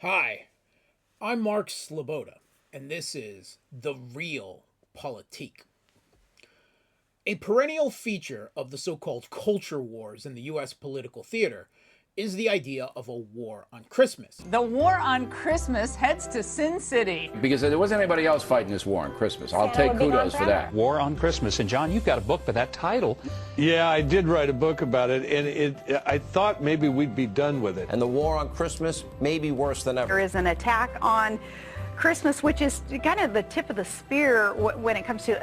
Hi, I'm Mark Sloboda, and this is The Real Politique. A perennial feature of the so-called culture wars in the U.S. political theater is the idea of a war on Christmas. The war on Christmas heads to Sin City. Because there wasn't anybody else fighting this war on Christmas. I'll take kudos for that. War on Christmas. And John, you've got a book by that title. Yeah, I did write a book about it, and I thought maybe we'd be done with it. And the war on Christmas may be worse than ever. There is an attack on Christmas, which is kind of the tip of the spear when it comes to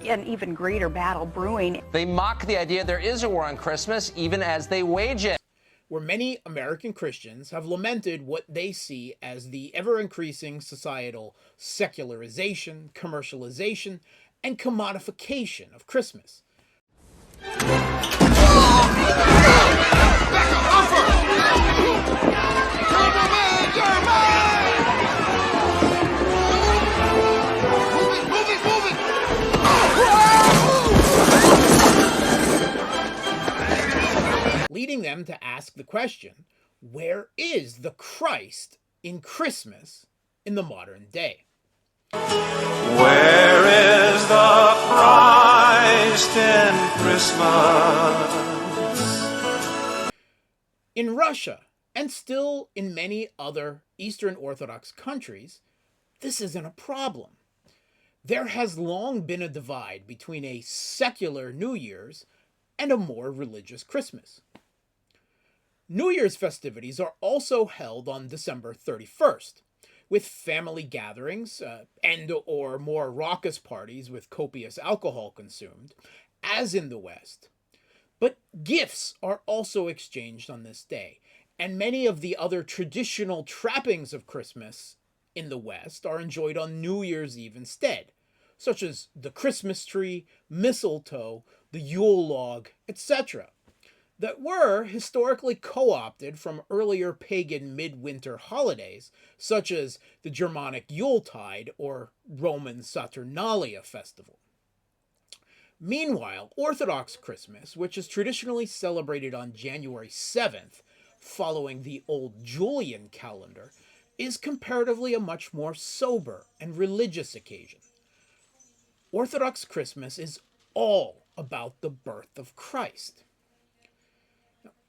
an even greater battle brewing. They mock the idea there is a war on Christmas even as they wage it. Where many American Christians have lamented what they see as the ever-increasing societal secularization, commercialization, and commodification of Christmas. Leading them to ask the question, where is the Christ in Christmas in the modern day? Where is the Christ in Christmas? In Russia, and still in many other Eastern Orthodox countries, this isn't a problem. There has long been a divide between a secular New Year's and a more religious Christmas. New Year's festivities are also held on December 31st, with family gatherings and/or more raucous parties with copious alcohol consumed, as in the West. But gifts are also exchanged on this day, and many of the other traditional trappings of Christmas in the West are enjoyed on New Year's Eve instead, such as the Christmas tree, mistletoe, the Yule log, etc., that were historically co-opted from earlier pagan midwinter holidays, such as the Germanic Yuletide or Roman Saturnalia festival. Meanwhile, Orthodox Christmas, which is traditionally celebrated on January 7th, following the old Julian calendar, is comparatively a much more sober and religious occasion. Orthodox Christmas is all about the birth of Christ.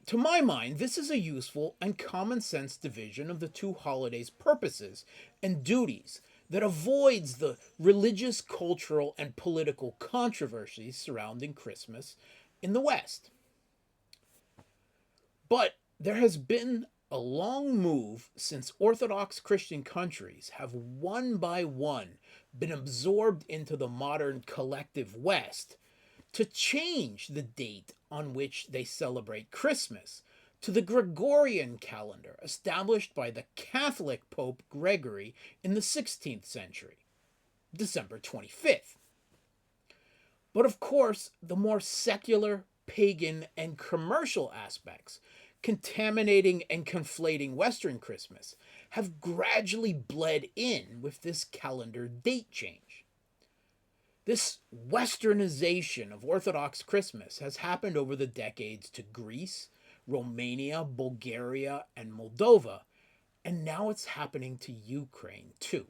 To my mind, this is a useful and common sense division of the two holidays' purposes and duties that avoids the religious, cultural, and political controversies surrounding Christmas in the West. But there has been a long move since Orthodox Christian countries have one by one been absorbed into the modern collective West to change the date on which they celebrate Christmas to the Gregorian calendar established by the Catholic Pope Gregory in the 16th century, December 25th. But of course, the more secular, pagan, and commercial aspects contaminating and conflating Western Christmas have gradually bled in with this calendar date change. This westernization of Orthodox Christmas has happened over the decades to Greece, Romania, Bulgaria, and Moldova, and now it's happening to Ukraine too.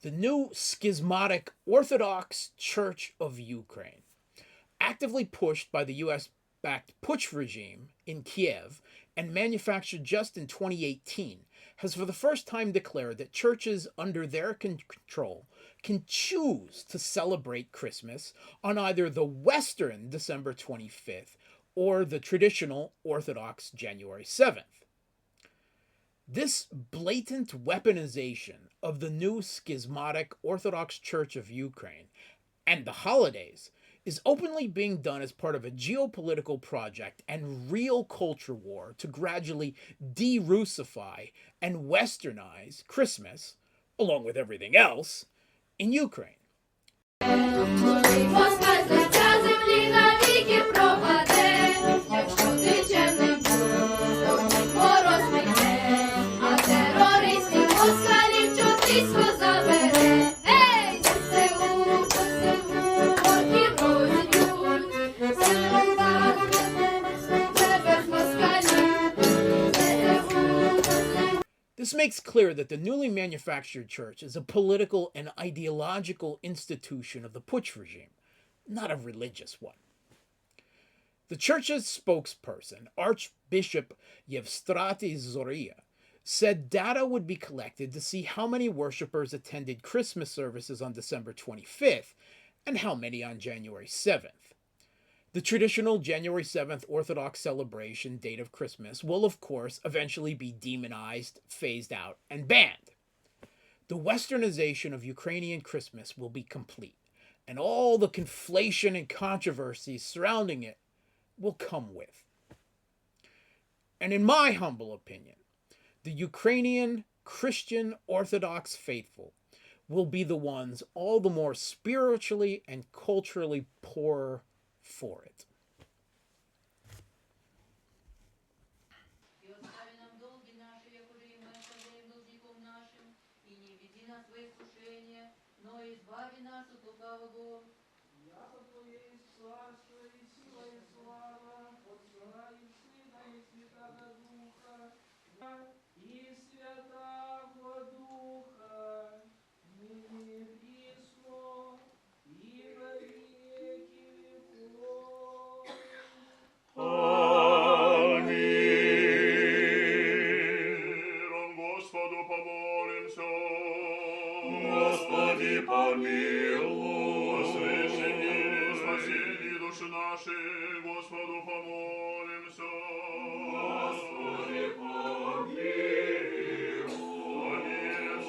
The new schismatic Orthodox Church of Ukraine, actively pushed by the US-backed Putsch regime in Kiev and manufactured just in 2018, has for the first time declared that churches under their control can choose to celebrate Christmas on either the Western December 25th or the traditional Orthodox January 7th. This blatant weaponization of the new schismatic Orthodox Church of Ukraine and the holidays is openly being done as part of a geopolitical project and real culture war to gradually de-Russify and westernize Christmas, along with everything else, in Ukraine. This makes clear that the newly manufactured church is a political and ideological institution of the Putsch regime, not a religious one. The church's spokesperson, Archbishop Yevstrati Zoria, said data would be collected to see how many worshippers attended Christmas services on December 25th and how many on January 7th. The traditional January 7th Orthodox celebration date of Christmas will, of course, eventually be demonized, phased out, and banned. The Westernization of Ukrainian Christmas will be complete, and all the conflation and controversies surrounding it will come with. And in my humble opinion, the Ukrainian Christian Orthodox faithful will be the ones all the more spiritually and culturally poorer for it. Господи, помилуй. Освящение, спасение души нашей, Господу помолимся. Господи, помилуй.